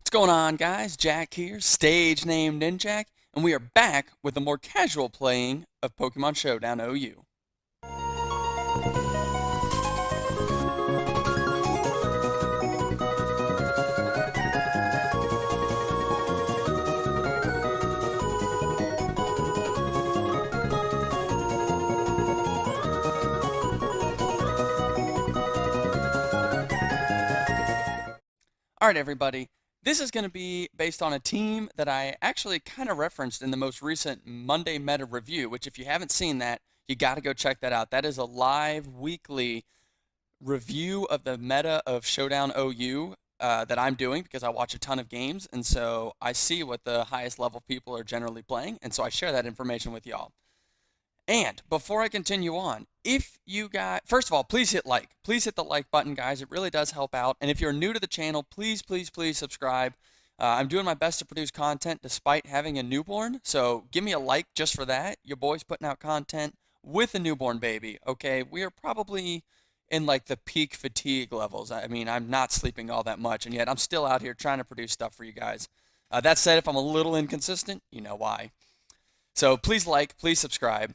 What's going on, guys? Jack here, stage name Ninjak, and we are back with a more casual playing of Pokemon Showdown OU. All right, everybody. This is going to be based on a team that I actually kind of referenced in the most recent Monday Meta review, which, if you haven't seen that, you got to go check that out. That is a live weekly review of the meta of Showdown OU that I'm doing because I watch a ton of games. And so I see what the highest level people are generally playing. And so I share that information with y'all. And before I continue on, if you guys, first of all, please hit like. Please hit the like button, guys. It really does help out. And if you're new to the channel, please subscribe. I'm doing my best to produce content despite having a newborn. So give me a like just for that. Your boy's putting out content with a newborn baby. Okay, we are probably in like the peak fatigue levels. I mean, I'm not sleeping all that much, and yet I'm still out here trying to produce stuff for you guys. That said, if I'm a little inconsistent, you know why. So please like, please subscribe.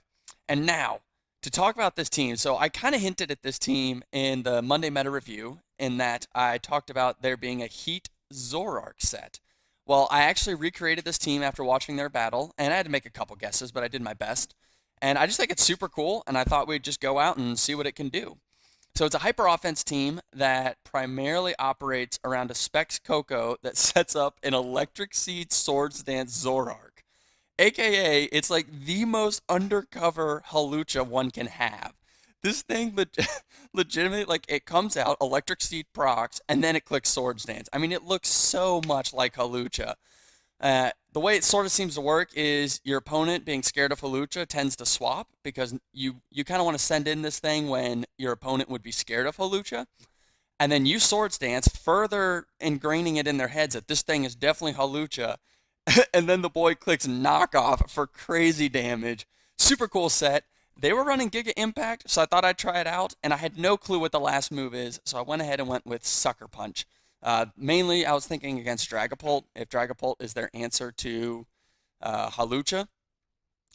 And now, to talk about this team, so I kind of hinted at this team in the Monday Meta Review in that I talked about there being a Heat Zoroark set. Well, I actually recreated this team after watching their battle, and I had to make a couple guesses, but I did my best. And I just think it's super cool, and I thought we'd just go out and see what it can do. So it's a hyper offense team that primarily operates around a Specs Coco that sets up an Electric Seed Swords Dance Zoroark. AKA, it's like the most undercover Halucha one can have. This thing legitimately, like, it comes out, Electric Seed procs, and then it clicks Swords Dance. I mean, it looks so much like Halucha. The way it sort of seems to work is your opponent being scared of Halucha tends to swap because you kind of want to send in this thing when your opponent would be scared of Halucha. And then you Swords Dance, further ingraining it in their heads that this thing is definitely Halucha. And then the boy clicks knockoff for crazy damage. Super cool set. They were running Giga Impact, so I thought I'd try it out, and I had no clue what the last move is, so I went ahead and went with Sucker Punch. Mainly, I was thinking against Dragapult, if Dragapult is their answer to Halucha,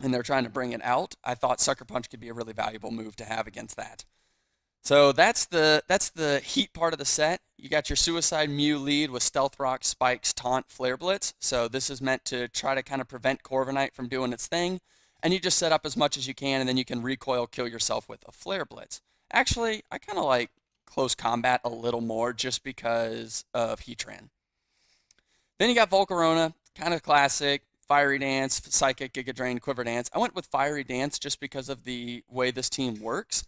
and they're trying to bring it out, I thought Sucker Punch could be a really valuable move to have against that. So that's the heat part of the set. You got your Suicide Mew lead with Stealth Rock, Spikes, Taunt, Flare Blitz. So this is meant to try to kind of prevent Corviknight from doing its thing. And you just set up as much as you can, and then you can recoil kill yourself with a Flare Blitz. Actually, I kind of like Close Combat a little more just because of Heatran. Then you got Volcarona, kind of classic. Fiery Dance, Psychic, Giga Drain, Quiver Dance. I went with Fiery Dance just because of the way this team works.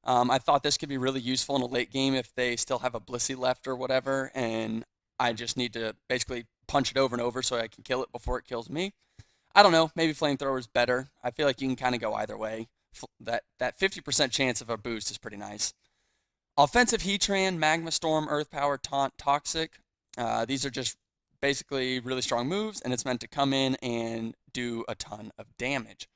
I thought this could be really useful in a late game if they still have a Blissey left or whatever, and I just need to basically punch it over and over so I can kill it before it kills me. I don't know, maybe Flamethrower is better. I feel like you can kind of go either way. That 50% chance of a boost is pretty nice. Offensive Heatran, Magma Storm, Earth Power, Taunt, Toxic. These are just basically really strong moves, and it's meant to come in and do a ton of damage.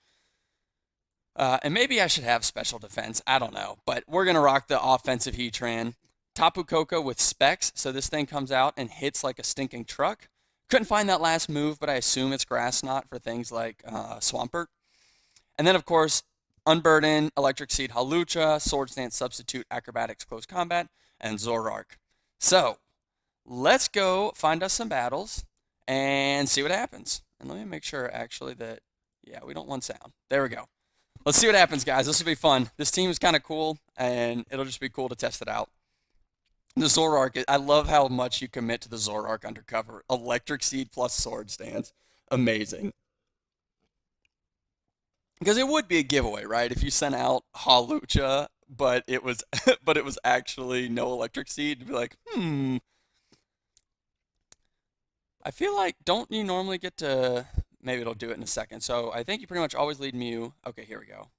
And maybe I should have special defense. I don't know. But we're going to rock the offensive Heatran. Tapu Koko with Specs. So this thing comes out and hits like a stinking truck. Couldn't find that last move, but I assume it's Grass Knot for things like Swampert. And then, of course, Unburden, Electric Seed, Halucha, Swords Dance Substitute, Acrobatics, Close Combat, and Zoroark. So let's go find us some battles and see what happens. And let me make sure, actually, that, yeah, we don't want sound. There we go. Let's see what happens, guys. This will be fun. This team is kind of cool, and it'll just be cool to test it out. The Zoroark, I love how much you commit to the Zoroark undercover. Electric Seed plus Swords Dance. Amazing. Because it would be a giveaway, right? If you sent out Halucha, but it was but it was actually no Electric Seed, to be like, I feel like, don't you normally get to... Maybe it'll do it in a second. So I think you pretty much always lead Mew. Okay, here we go.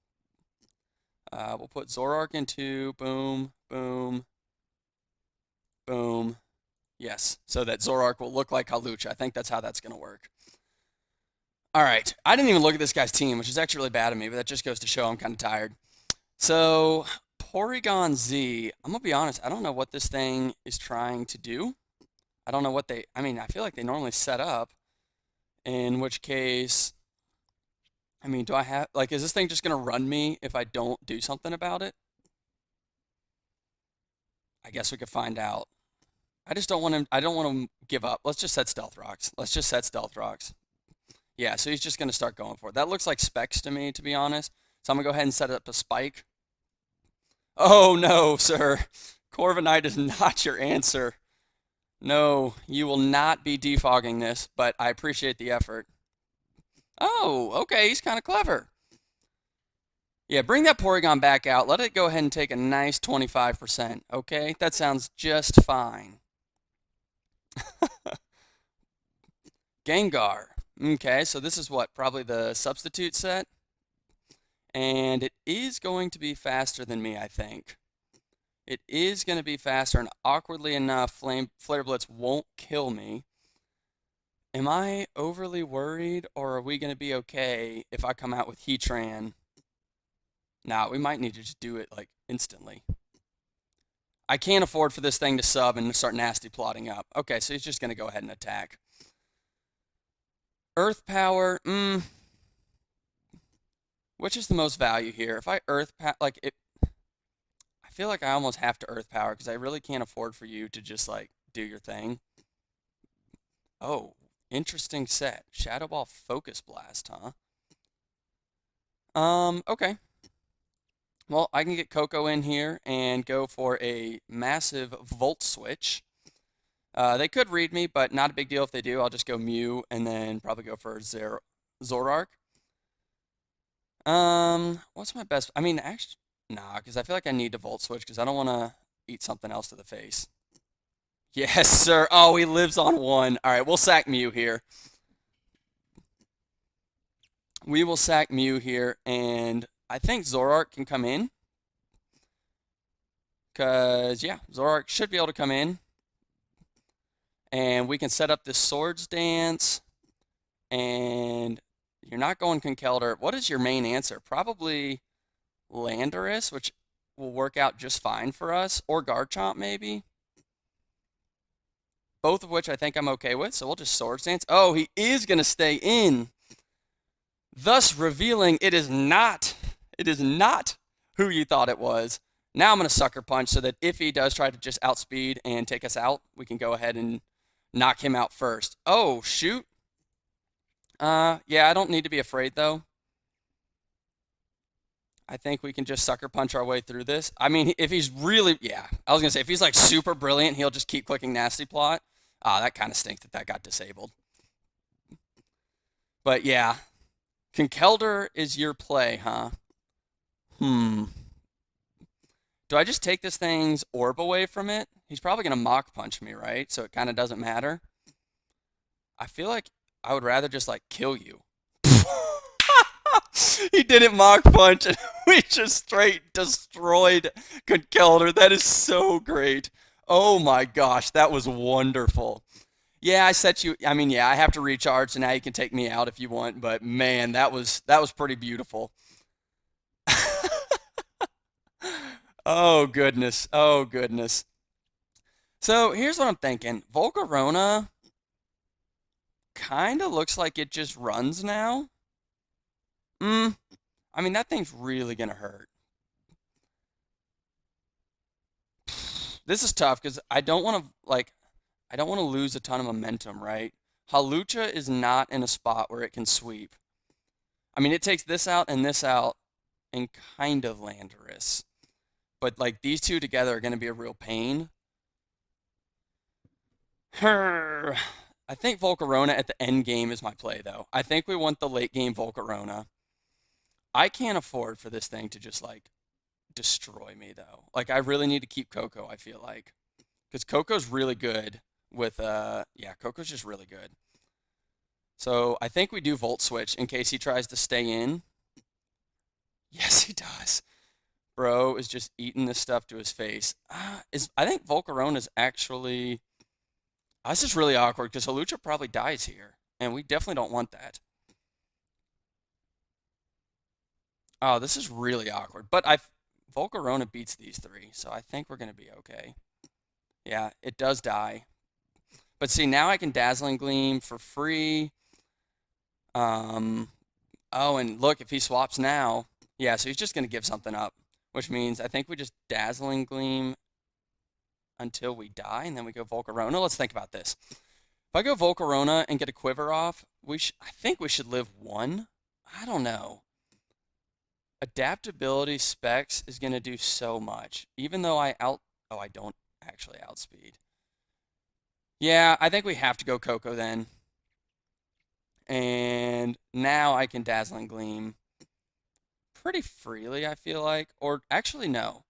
We'll put Zoroark into boom, boom, boom. Yes, so that Zoroark will look like Halucha. I think that's how that's going to work. All right, I didn't even look at this guy's team, which is actually really bad of me, but that just goes to show I'm kind of tired. So Porygon Z, I'm going to be honest, I don't know what this thing is trying to do. I don't know what they, I mean, I feel like they normally set up, in which case, I mean, do I have, like, is this thing just going to run me if I don't do something about it? I guess we could find out. I just don't want him, I don't want him to give up. Let's just set Stealth Rocks. Let's just set Stealth Rocks. Yeah, so he's just going to start going for it. That looks like specs to me, to be honest. So I'm going to go ahead and set up a spike. Oh, no, sir. Corviknight is not your answer. No, you will not be defogging this, but I appreciate the effort. Oh, okay, he's kind of clever. Yeah, bring that Porygon back out. Let it go ahead and take a nice 25%, okay? That sounds just fine. Gengar. Okay, so this is what? Probably the substitute set? And it is going to be faster than me, I think. It is going to be faster, and awkwardly enough, Flare Blitz won't kill me. Am I overly worried, or are we going to be okay if I come out with Heatran? Nah, we might need to just do it, like, instantly. I can't afford for this thing to sub and start nasty plotting up. Okay, so he's just going to go ahead and attack. Earth Power, which is the most value here? If I Earth Power, like, I feel like I almost have to Earth Power because I really can't afford for you to just, like, do your thing. Oh, interesting set. Shadow Ball Focus Blast, huh? Okay. Well, I can get Coco in here and go for a massive Volt Switch. They could read me, but not a big deal if they do. I'll just go Mew and then probably go for Zoroark. What's my best? I mean, actually, nah, because I feel like I need to Volt Switch because I don't want to eat something else to the face. Yes, sir. Oh, he lives on one. All right, we'll sack Mew here. We will sack Mew here, and I think Zoroark can come in. Because, yeah, Zoroark should be able to come in. And we can set up this Swords Dance. And you're not going Conkeldurr. What is your main answer? Probably Landorus, which will work out just fine for us. Or Garchomp, maybe. Both of which I think I'm okay with. So we'll just Swords Dance. Oh, he is going to stay in. Thus revealing it is not who you thought it was. Now I'm going to Sucker Punch so that if he does try to just outspeed and take us out, we can go ahead and knock him out first. Oh, shoot. Yeah, I don't need to be afraid, though. I think we can just Sucker Punch our way through this. I mean, if he's really, yeah, I was going to say, if he's like super brilliant, he'll just keep clicking Nasty Plot. That kind of stinks that got disabled. But yeah, Conkeldurr is your play, huh? Do I just take this thing's orb away from it? He's probably going to Mach Punch me, right? So it kind of doesn't matter. I feel like I would rather just, like, kill you. He didn't Mach Punch, and we just straight destroyed Conkeldurr. That is so great. Oh my gosh, that was wonderful. Yeah, I set you. I mean, yeah, I have to recharge, so now you can take me out if you want. But man, that was pretty beautiful. Oh goodness. Oh goodness. So here's what I'm thinking. Volcarona kind of looks like it just runs now. I mean, that thing's really gonna hurt. This is tough because I don't want to lose a ton of momentum, right? Halucha is not in a spot where it can sweep. I mean, it takes this out and kind of Landorus. But, like, these two together are going to be a real pain. I think Volcarona at the end game is my play, though. I think we want the late game Volcarona. I can't afford for this thing to just, like, destroy me, though. Like, I really need to keep Coco, I feel like. Because Coco's really good with, yeah, Coco's just really good. So I think we do Volt Switch in case he tries to stay in. Yes, he does. Bro is just eating this stuff to his face. I think Volcarona is actually... this is really awkward because Halucha probably dies here. And we definitely don't want that. Oh, this is really awkward. But Volcarona beats these three, so I think we're going to be okay. Yeah, it does die. But see, now I can Dazzling Gleam for free. Um, oh, and look, if he swaps now, yeah, so he's just going to give something up, which means I think we just Dazzling Gleam until we die, and then we go Volcarona. Let's think about this. If I go Volcarona and get a Quiver off, I think we should live one. I don't know. Adaptability specs is going to do so much, even though I don't actually outspeed. Yeah, I think we have to go Coco then. And now I can Dazzling Gleam pretty freely, I feel like. Or actually, no.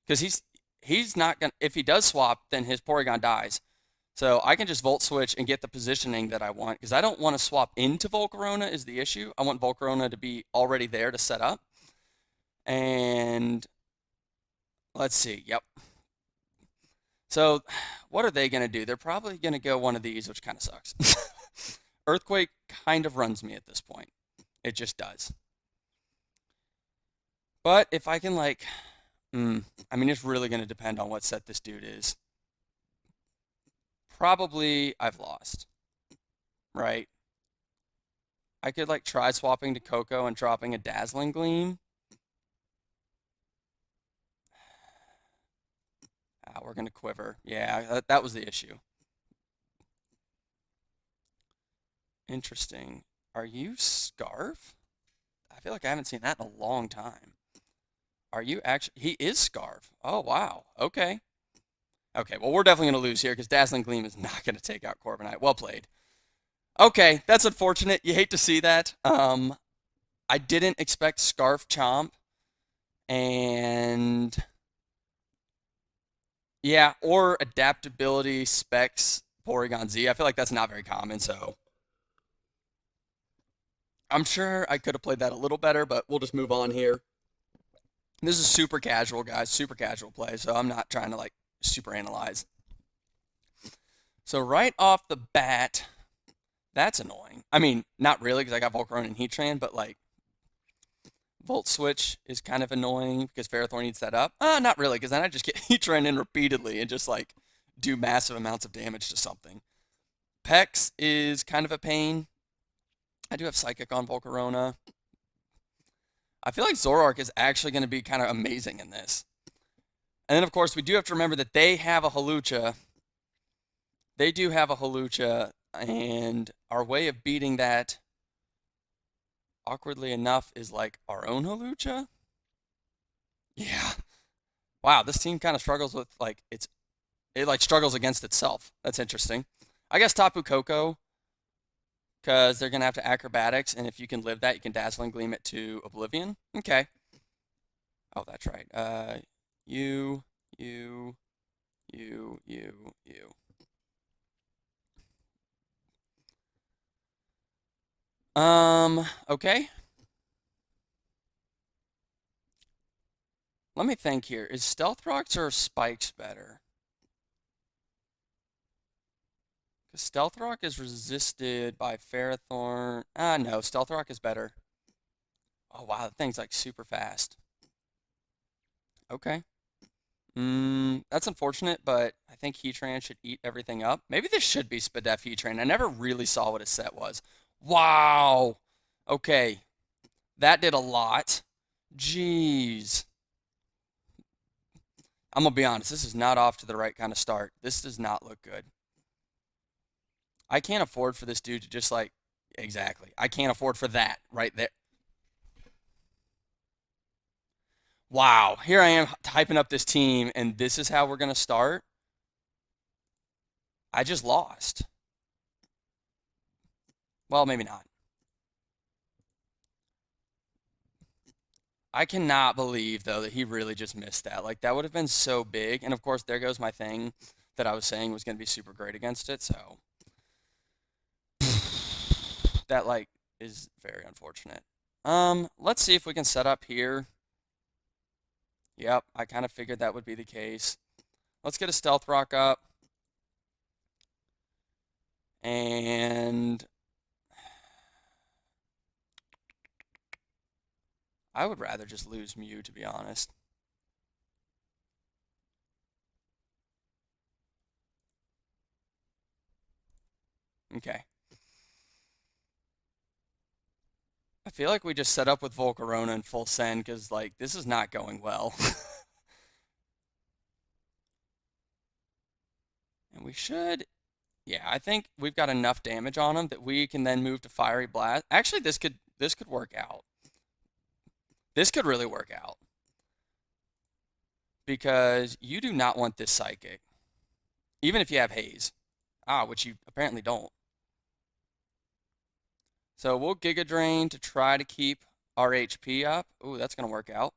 Because he's not going to, if he does swap, then his Porygon dies. So I can just Volt Switch and get the positioning that I want. Because I don't want to swap into Volcarona is the issue. I want Volcarona to be already there to set up. And let's see. Yep. So what are they going to do? They're probably going to go one of these, which kind of sucks. Earthquake kind of runs me at this point. It just does. But if I can like, I mean, it's really going to depend on what set this dude is. Probably I've lost, right? I could like try swapping to Coco and dropping a Dazzling Gleam. We're going to Quiver. Yeah, that was the issue. Interesting. Are you Scarf? I feel like I haven't seen that in a long time. Are you actually? He is Scarf. Oh, wow. Okay. Okay, well, we're definitely going to lose here because Dazzling Gleam is not going to take out Corviknight. Well played. Okay, that's unfortunate. You hate to see that. I didn't expect Scarf Chomp. And yeah, or adaptability specs Porygon Z. I feel like that's not very common, so I'm sure I could have played that a little better, but we'll just move on here. This is super casual, guys, super casual play, so I'm not trying to like super analyze. So right off the bat, that's annoying. I mean, not really because I got Volcarona and Heatran, but like Volt Switch is kind of annoying because Ferrothorn eats that up. Not really, because then I just get Heatran in repeatedly and just like do massive amounts of damage to something. Pex is kind of a pain. I do have Psychic on Volcarona. I feel like Zoroark is actually going to be kind of amazing in this. And then, of course, we do have to remember that they have a Hawlucha. They do have a Hawlucha, and our way of beating that, awkwardly enough, is like our own Hawlucha. Yeah. Wow, this team kind of struggles with, like, it like struggles against itself. That's interesting. I guess Tapu Koko, because they're going to have to Acrobatics, and if you can live that, you can Dazzling Gleam it to Oblivion. Okay. Oh, that's right. You. Okay. Let me think here. Is Stealth Rocks or Spikes better? Because Stealth Rock is resisted by Ferrothorn. No, Stealth Rock is better. Oh, wow, that thing's like super fast. Okay. That's unfortunate, but I think Heatran should eat everything up. Maybe this should be Spadef Heatran. I never really saw what his set was. Wow. Okay. That did a lot. Jeez. I'm going to be honest. This is not off to the right kind of start. This does not look good. I can't afford for this dude to just like, exactly. I can't afford for that right there. Wow. Here I am typing up this team, and this is how we're going to start. I just lost. Well, maybe not. I cannot believe, though, that he really just missed that. Like, that would have been so big. And, of course, there goes my thing that I was saying was going to be super great against it. So, that, like, is very unfortunate. Let's see if we can set up here. Yep, I kind of figured that would be the case. Let's get a Stealth Rock up. And I would rather just lose Mew, to be honest. Okay. I feel like we just set up with Volcarona and full send because, like, this is not going well. And we should, yeah, I think we've got enough damage on him that we can then move to Fiery Blast. Actually, this could work out. This could really work out because you do not want this Psychic, even if you have Haze. Which you apparently don't. So we'll Giga Drain to try to keep our HP up. Ooh, that's going to work out.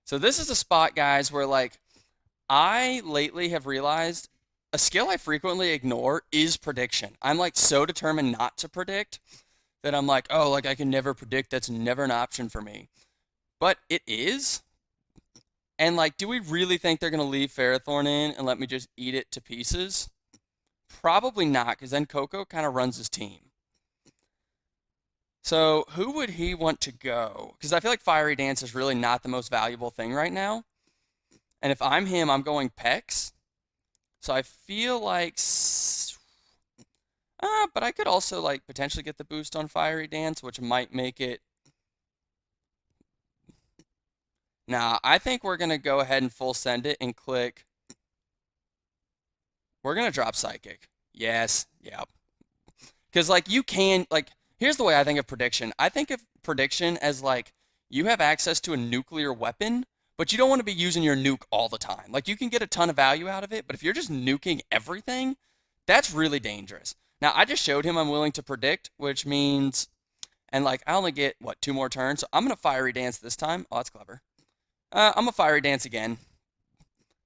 So this is a spot, guys, where like I lately have realized a skill I frequently ignore is prediction. I'm like so determined not to predict that I'm like, oh, like I can never predict. That's never an option for me. But it is. And like, do we really think they're going to leave Ferrothorn in and let me just eat it to pieces? Probably not, because then Coco kind of runs his team. So who would he want to go? Because I feel like Fiery Dance is really not the most valuable thing right now. And if I'm him, I'm going Pex. So I feel like, but I could also like potentially get the boost on Fiery Dance, which might make it. Nah, I think we're gonna go ahead and full send it and click. We're gonna drop Psychic. Yes, yep. Because like you can like here's the way I think of prediction. I think of prediction as like you have access to a nuclear weapon, but you don't want to be using your nuke all the time. Like you can get a ton of value out of it, but if you're just nuking everything, that's really dangerous. Now I just showed him I'm willing to predict, which means and like I only get what 2 more turns, so I'm gonna Fiery Dance this time. Oh, that's clever. I'm gonna Fiery Dance again.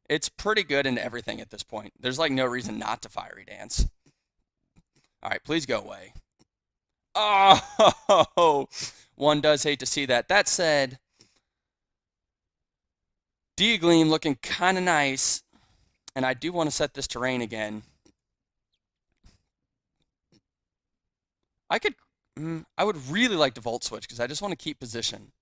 It's pretty good into everything at this point. There's like no reason not to Fiery Dance. All right, please go away. Oh, one does hate to see that. That said, D-Gleam looking kind of nice, and I do want to set this terrain again. I would really like to Volt Switch because I just want to keep position.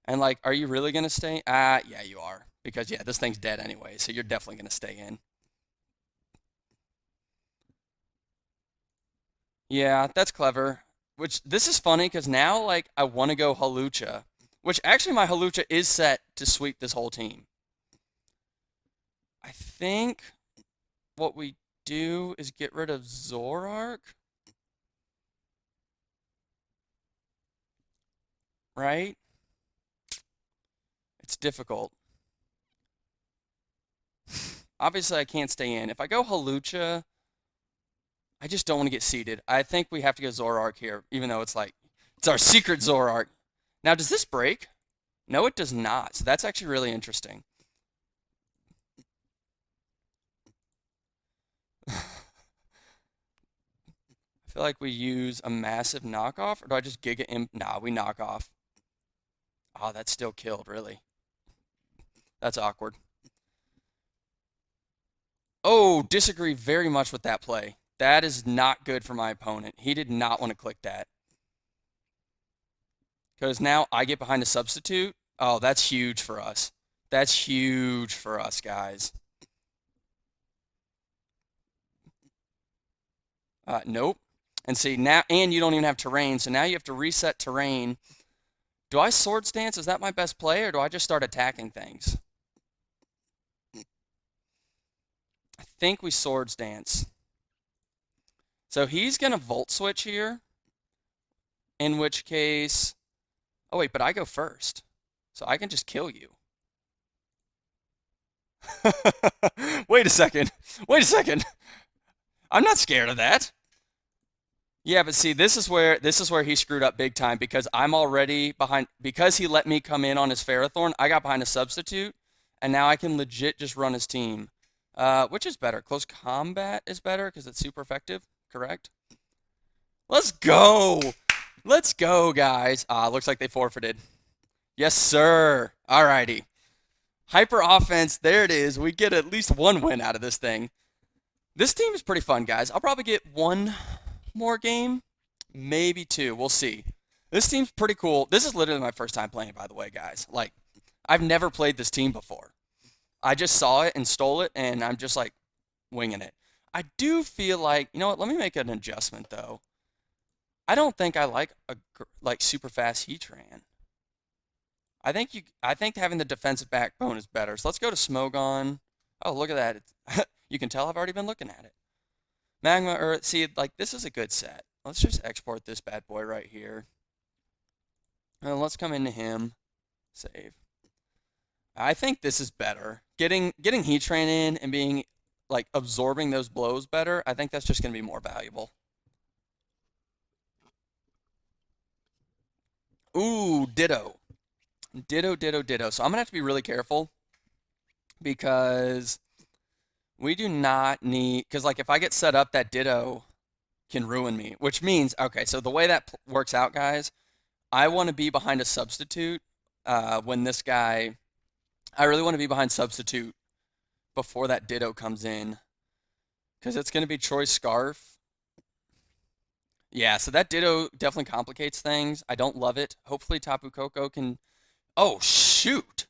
And like, are you really going to stay? Yeah, you are. Because yeah, this thing's dead anyway, so you're definitely going to stay in. Yeah, that's clever. Which this is funny because now like I want to go Halucha, which actually my Halucha is set to sweep this whole team. I think what we do is get rid of Zoroark, right? It's difficult. Obviously, I can't stay in. If I go Halucha, I just don't want to get seeded. I think we have to go Zoroark here, even though it's like, it's our secret Zoroark. Now, does this break? No, it does not. So that's actually really interesting. I feel like we use a massive knockoff, or do I just Giga Imp? Nah, we knock off. Oh, that's still killed, really. That's awkward. Oh, disagree very much with that play. That is not good for my opponent. He did not want to click that. Because now I get behind a substitute. Oh, that's huge for us. That's huge for us, guys. Nope. And see, now, and you don't even have terrain, so now you have to reset terrain. Do I Swords Dance? Is that my best play, or do I just start attacking things? I think we Swords Dance. So he's going to Volt Switch here, in which case... Oh, wait, but I go first. So I can just kill you. Wait a second. Wait a second. I'm not scared of that. Yeah, but see, this is where he screwed up big time because I'm already behind because he let me come in on his Ferrothorn. I got behind a substitute, and now I can legit just run his team. Which is better? Close combat is better because it's super effective, correct? Let's go. Let's go, guys. Looks like they forfeited. Yes, sir. Alrighty. Hyper offense, there it is. We get at least one win out of this thing. This team is pretty fun, guys. I'll probably get one more game, maybe two. We'll see. This team's pretty cool. This is literally my first time playing, by the way, guys. Like, I've never played this team before. I just saw it and stole it, and I'm just like winging it. I do feel like, you know what? Let me make an adjustment though. I don't think I like like super fast Heatran. I think having the defensive backbone is better. So let's go to Smogon. Oh, look at that. You can tell I've already been looking at it. Magma Earth. See, like this is a good set. Let's just export this bad boy right here. And let's come into him. Save. I think this is better. Getting Heatran in and being like absorbing those blows better, I think that's just gonna be more valuable. Ooh, ditto. Ditto, ditto, ditto. So I'm gonna have to be really careful because we do not need, because like if I get set up, that ditto can ruin me, which means, okay, so the way that works out, guys, I want to be behind a substitute when this guy, I really want to be behind substitute before that ditto comes in because it's going to be Troy Scarf. Yeah, so that ditto definitely complicates things. I don't love it. Hopefully Tapu Koko can, oh, shoot.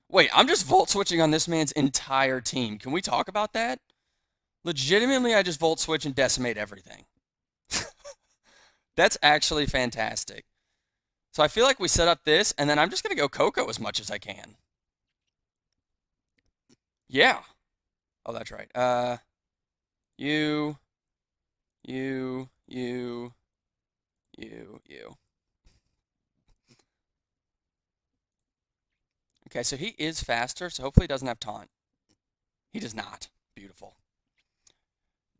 Wait, I'm just volt switching on this man's entire team. Can we talk about that? Legitimately, I just volt switch and decimate everything. That's actually fantastic. So I feel like we set up this, and then I'm just going to go Coco as much as I can. Yeah. Oh, that's right. You, you, you, you. Okay, so he is faster, so hopefully he doesn't have taunt. He does not. Beautiful.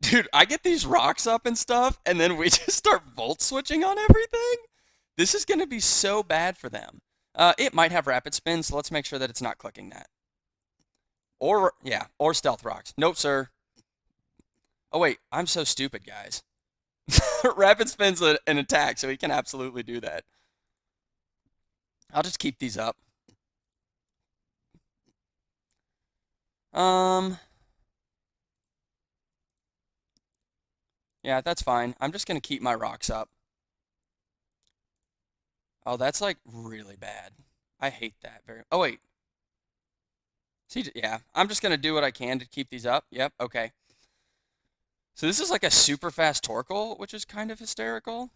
Dude, I get these rocks up and stuff, and then we just start volt switching on everything. This is going to be so bad for them. It might have rapid spin, so let's make sure that it's not clicking that. Or, yeah, or stealth rocks. Nope, sir. Oh, wait, I'm so stupid, guys. Rapid spin's an attack, so he can absolutely do that. I'll just keep these up. Yeah, that's fine. I'm just going to keep my rocks up. Oh, that's like really bad. I hate that very. Oh, wait. See, yeah, I'm just going to do what I can to keep these up. Yep, okay. So this is like a super fast Torkoal, which is kind of hysterical.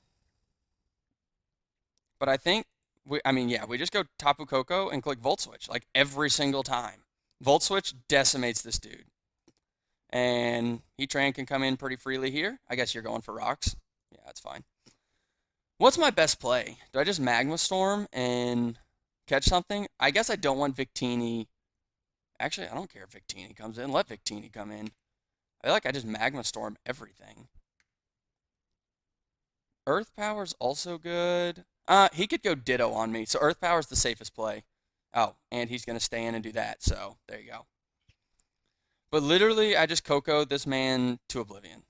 But I think, yeah, we just go Tapu Koko and click Volt Switch, like every single time. Volt Switch decimates this dude. And Heatran can come in pretty freely here. I guess you're going for rocks. Yeah, that's fine. What's my best play? Do I just Magma Storm and catch something? I guess I don't want Victini. Actually, I don't care if Victini comes in. Let Victini come in. I feel like I just Magma Storm everything. Earth Power's also good. He could go Ditto on me, so Earth Power's the safest play. Oh, and he's going to stay in and do that, so there you go. But literally, I just Coco'd this man to oblivion.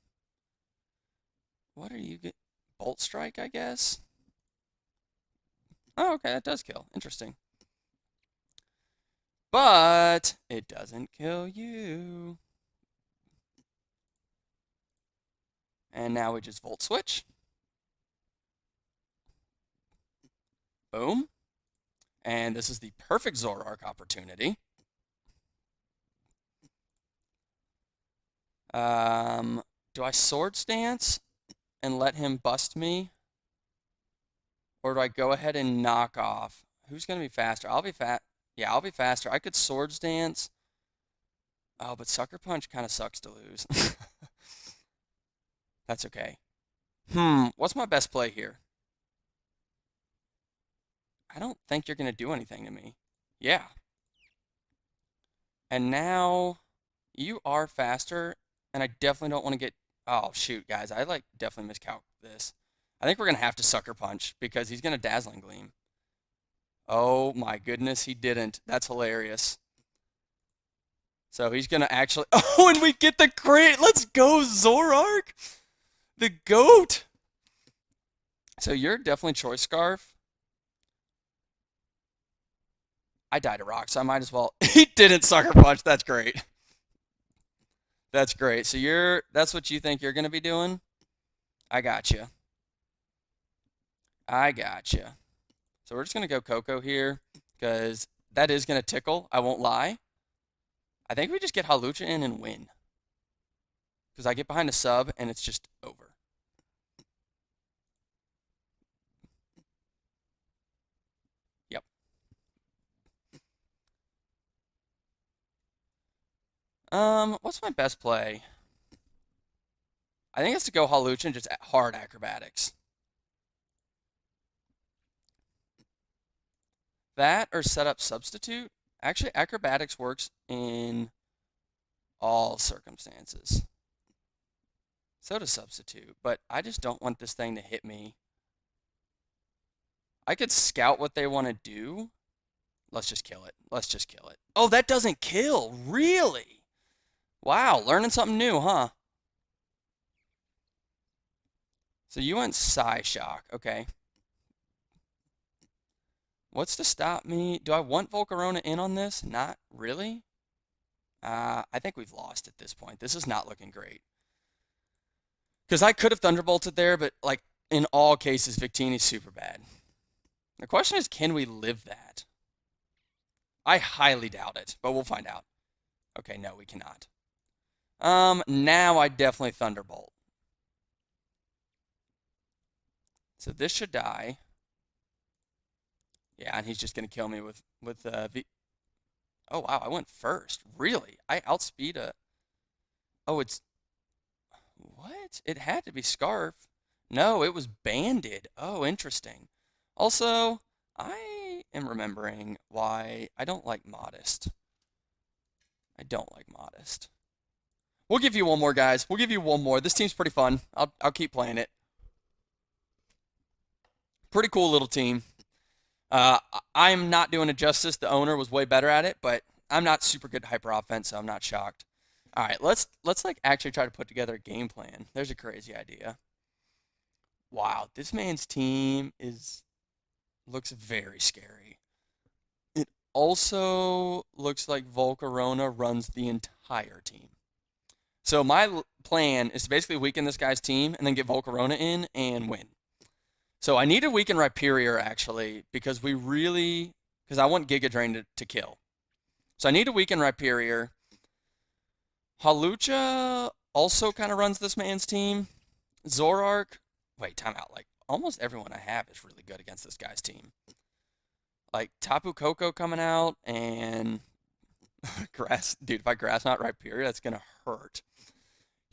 What are you get? Bolt Strike, I guess? Oh, okay, that does kill. Interesting. But it doesn't kill you. And now we just Volt Switch. Boom. And this is the perfect Zoroark opportunity. Do I Swords Dance and let him bust me? Or do I go ahead and knock off? Who's going to be faster? I'll be fat. Yeah, I'll be faster. I could Swords Dance. Oh, but Sucker Punch kind of sucks to lose. That's okay. What's my best play here? I don't think you're going to do anything to me. Yeah. And now you are faster, and I definitely don't want to get... Oh, shoot, guys. I, like, definitely miscalculated this. I think we're going to have to Sucker Punch because he's going to Dazzling Gleam. Oh, my goodness, he didn't. That's hilarious. So he's going to actually... Oh, and we get the crit! Let's go, Zoroark! The GOAT! So you're definitely Choice Scarf. I died a rock, so I might as well... He didn't Sucker Punch. That's great. That's great. So that's what you think you're going to be doing? I got you. I got you. So we're just going to go Coco here because that is going to tickle. I won't lie. I think we just get Halucha in and win. Because I get behind a sub and it's just over. Yep. What's my best play? I think it's to go Halucha and just hard acrobatics. That or set up substitute. Actually, acrobatics works in all circumstances. So does substitute, but I just don't want this thing to hit me. I could scout what they want to do. Let's just kill it. Let's just kill it. Oh, that doesn't kill. Really? Wow, learning something new, huh? So you went Psyshock. Okay. What's to stop me? Do I want Volcarona in on this? Not really. I think we've lost at this point. This is not looking great. Because I could have Thunderbolted there, but like in all cases, Victini's super bad. The question is, can we live that? I highly doubt it, but we'll find out. Okay, no, we cannot. Now I definitely Thunderbolt. So this should die. Yeah, and he's just gonna kill me with V. Oh wow, I went first. Really? I outspeed a. Oh, it's what? It had to be Scarf. No, it was Banded. Oh, interesting. Also, I am remembering why I don't like Modest. I don't like Modest. We'll give you one more, guys. We'll give you one more. This team's pretty fun. I'll keep playing it. Pretty cool little team. I'm not doing it justice. The owner was way better at it, but I'm not super good at hyper offense, so I'm not shocked. All right, let's like actually try to put together a game plan. There's a crazy idea. Wow, this man's team looks very scary. It also looks like Volcarona runs the entire team. So my plan is to basically weaken this guy's team and then get Volcarona in and win. So I need to weaken Rhyperior actually because I want Giga Drain to kill. So I need to weaken Rhyperior. Halucha also kind of runs this man's team. Zoroark, wait, timeout. Like almost everyone I have is really good against this guy's team. Like Tapu Koko coming out and Grass, dude, if I Grass Knot Rhyperior, that's gonna hurt.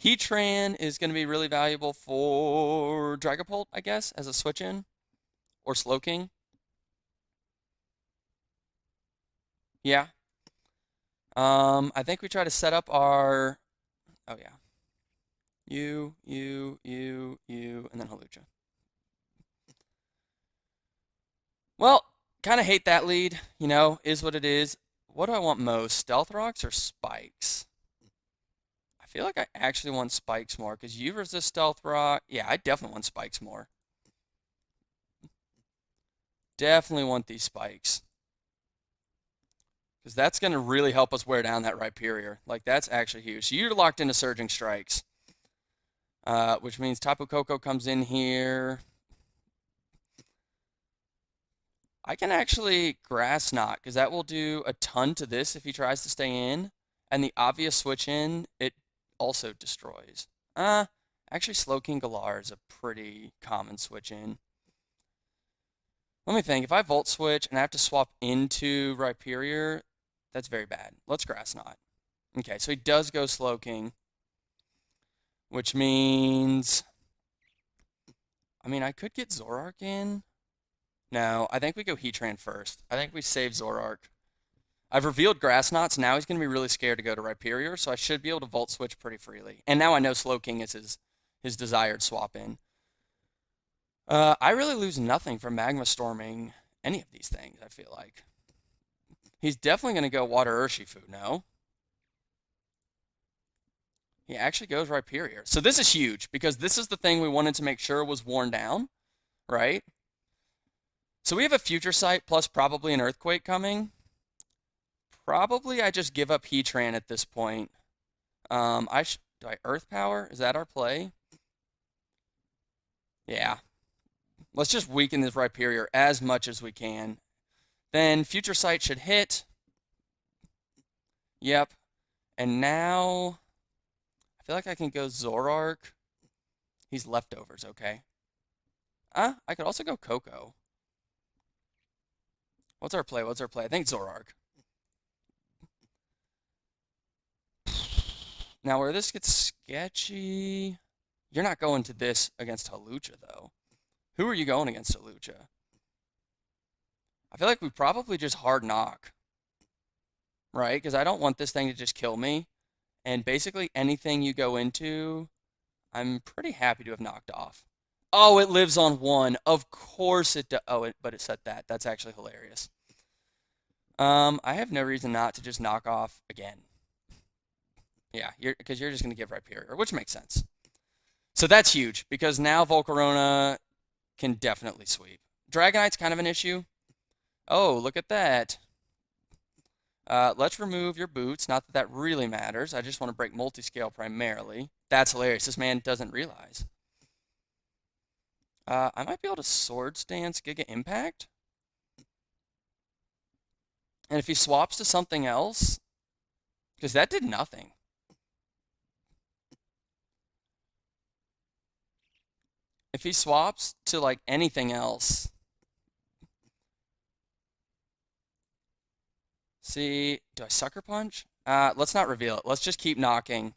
Heatran is going to be really valuable for Dragapult, I guess, as a switch-in. Or Slowking. Yeah. I think we try to set up our... Oh, yeah. You, and then Halucha. Well, kind of hate that lead. You know, is what it is. What do I want most? Stealth Rocks or Spikes? I feel like I actually want Spikes more because you resist Stealth Rock. Yeah, I definitely want Spikes more. Definitely want these Spikes. Because that's going to really help us wear down that Rhyperior. Like, that's actually huge. So you're locked into Surging Strikes. Which means Tapu Koko comes in here. I can actually Grass Knot, because that will do a ton to this if he tries to stay in. And the obvious switch in, it also destroys. Actually, Slowking Galar is a pretty common switch in. Let me think. If I Volt Switch and I have to swap into Rhyperior, that's very bad. Let's Grass Knot. Okay, so he does go Slowking, which means... I mean, I could get Zoroark in. No, I think we go Heatran first. I think we save Zoroark. I've revealed Grass Knots. Now he's going to be really scared to go to Rhyperior, so I should be able to Volt Switch pretty freely. And now I know Slowking is his desired swap in. I really lose nothing from Magma Storming any of these things, I feel like. He's definitely going to go Water Urshifu, no? He actually goes Rhyperior. So this is huge, because this is the thing we wanted to make sure was worn down, right? So we have a Future Sight plus probably an Earthquake coming. Probably I just give up Heatran at this point. Do I Earth Power? Is that our play? Yeah. Let's just weaken this Rhyperior as much as we can. Then Future Sight should hit. Yep. And now I feel like I can go Zoroark. He's leftovers, okay. I could also go Coco. What's our play? What's our play? I think Zoroark. Now where this gets sketchy, you're not going to this against Hawlucha though. Who are you going against Hawlucha? I feel like we probably just hard knock, right? Because I don't want this thing to just kill me. And basically anything you go into, I'm pretty happy to have knocked off. Oh, it lives on 1. Of course it does. Oh, but it said that. That's actually hilarious. I have no reason not to just knock off again. Yeah, because you're just going to give Rhyperior, which makes sense. So that's huge, because now Volcarona can definitely sweep. Dragonite's kind of an issue. Oh, look at that. Let's remove your boots. Not that that really matters. I just want to break multi-scale primarily. That's hilarious. This man doesn't realize. I might be able to Swords Dance Giga Impact. And if he swaps to something else, because that did nothing. If he swaps to like anything else. See, do I Sucker Punch? Let's not reveal it. Let's just keep knocking.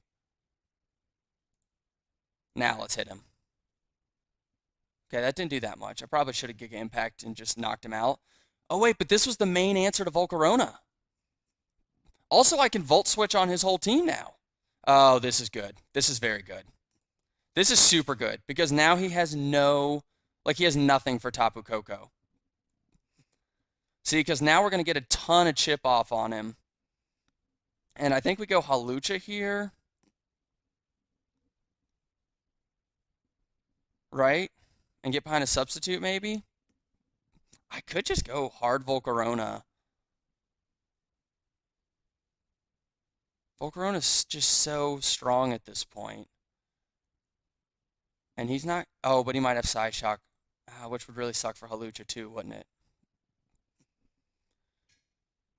Now let's hit him. Okay, that didn't do that much. I probably should have Giga Impact and just knocked him out. Oh wait, but this was the main answer to Volcarona. Also, I can Volt Switch on his whole team now. Oh, this is good. This is very good. This is super good, because now he has he has nothing for Tapu Koko. See, because now we're going to get a ton of chip off on him. And I think we go Hawlucha here. Right? And get behind a substitute, maybe? I could just go hard Volcarona. Volcarona's just so strong at this point. And he's not... Oh, but he might have Psyshock, which would really suck for Hawlucha too, wouldn't it?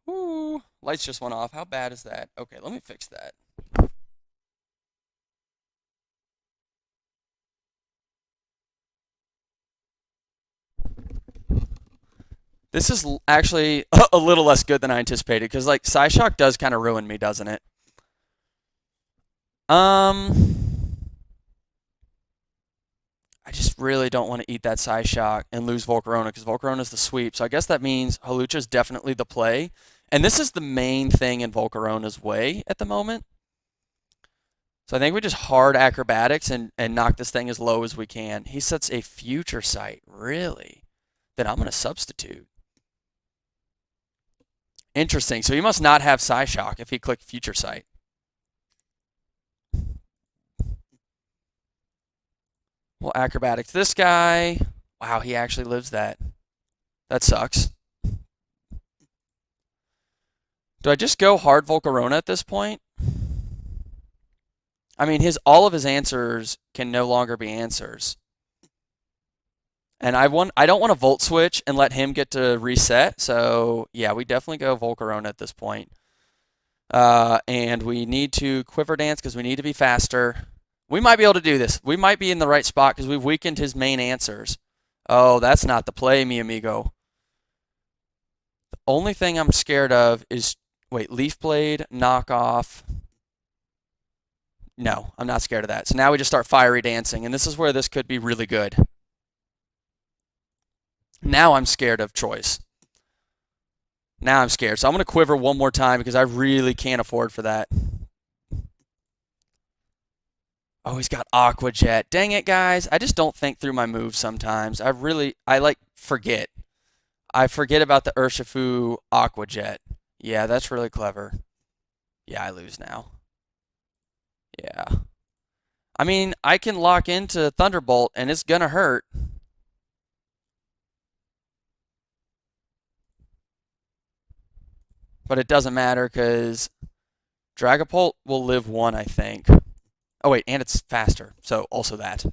Ooh, lights just went off. How bad is that? Okay, let me fix that. This is actually a little less good than I anticipated, because like Psyshock does kind of ruin me, doesn't it? I just really don't want to eat that Psyshock and lose Volcarona, because Volcarona's the sweep. So I guess that means Hawlucha's definitely the play. And this is the main thing in Volcarona's way at the moment. So I think we just hard acrobatics and knock this thing as low as we can. He sets a Future Sight, really? Then I'm going to substitute. Interesting. So he must not have Psyshock if he clicked Future Sight. Well, acrobatics this guy. Wow, he actually lives that. That sucks. Do I just go hard Volcarona at this point? I mean, all of his answers can no longer be answers. And I don't want to Volt Switch and let him get to reset. So, yeah, we definitely go Volcarona at this point. And we need to Quiver Dance because we need to be faster. We might be able to do this. We might be in the right spot because we've weakened his main answers. Oh, that's not the play, mi amigo. The only thing I'm scared of is, wait, Leaf Blade, Knockoff. No, I'm not scared of that. So now we just start Fiery Dancing, and this is where this could be really good. Now I'm scared of Choice. Now I'm scared. So I'm going to Quiver one more time because I really can't afford for that. Oh, he's got Aqua Jet. Dang it, guys. I just don't think through my moves sometimes. I forget. I forget about the Urshifu Aqua Jet. Yeah, that's really clever. Yeah, I lose now. Yeah. I mean, I can lock into Thunderbolt, and it's going to hurt. But it doesn't matter because Dragapult will live 1, I think. Oh, wait, and it's faster, so also that.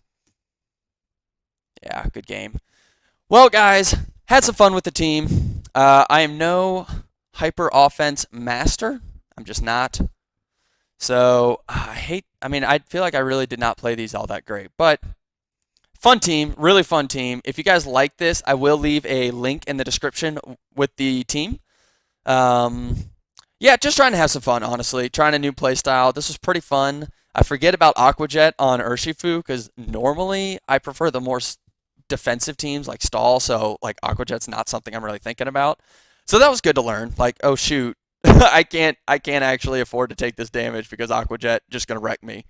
Yeah, good game. Well, guys, had some fun with the team. I am no hyper offense master. I'm just not. So I mean, I feel like I really did not play these all that great, but fun team, really fun team. If you guys like this, I will leave a link in the description with the team. Um, yeah, just trying to have some fun, honestly. Trying a new play style. This was pretty fun. I forget about Aquajet on Urshifu because normally I prefer the more defensive teams like Stall, so like Aquajet's not something I'm really thinking about. So that was good to learn. Like, oh shoot, I can't actually afford to take this damage because Aquajet just gonna wreck me.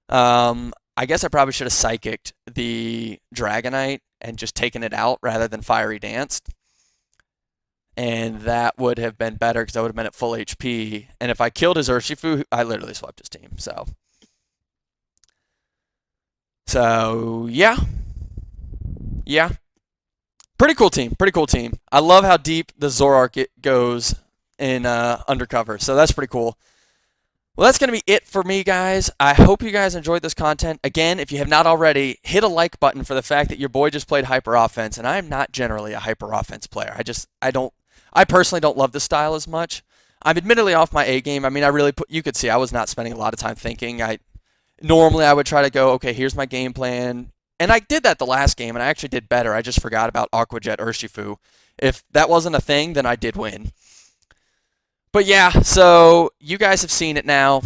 I guess I probably should have psychicked the Dragonite and just taken it out rather than Fiery Danced. And that would have been better because I would have been at full HP. And if I killed his Urshifu, I literally swept his team. So yeah, yeah, pretty cool team. Pretty cool team. I love how deep the Zoroark it goes in undercover. So that's pretty cool. Well, that's going to be it for me, guys. I hope you guys enjoyed this content. Again, if you have not already, hit a like button for the fact that your boy just played hyper offense, and I am not generally a hyper offense player. I personally don't love the style as much. I'm admittedly off my A game. I mean, you could see I was not spending a lot of time thinking. Normally I would try to go, okay, here's my game plan. And I did that the last game, and I actually did better. I just forgot about Aquajet Urshifu. If that wasn't a thing, then I did win. But yeah, so you guys have seen it now.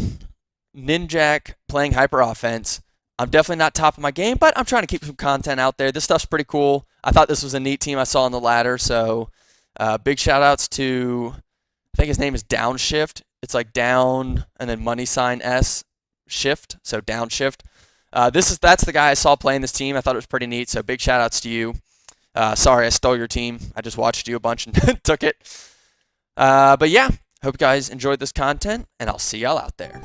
Ninjak playing hyper offense. I'm definitely not top of my game, but I'm trying to keep some content out there. This stuff's pretty cool. I thought this was a neat team I saw on the ladder, so big shout outs to, I think his name is Downshift. It's like down and then money sign S shift, so Downshift. That's the guy I saw playing this team. I thought it was pretty neat, so big shout outs to you. Sorry I stole your team. I just watched you a bunch and took it. But yeah, hope you guys enjoyed this content, and I'll see y'all out there.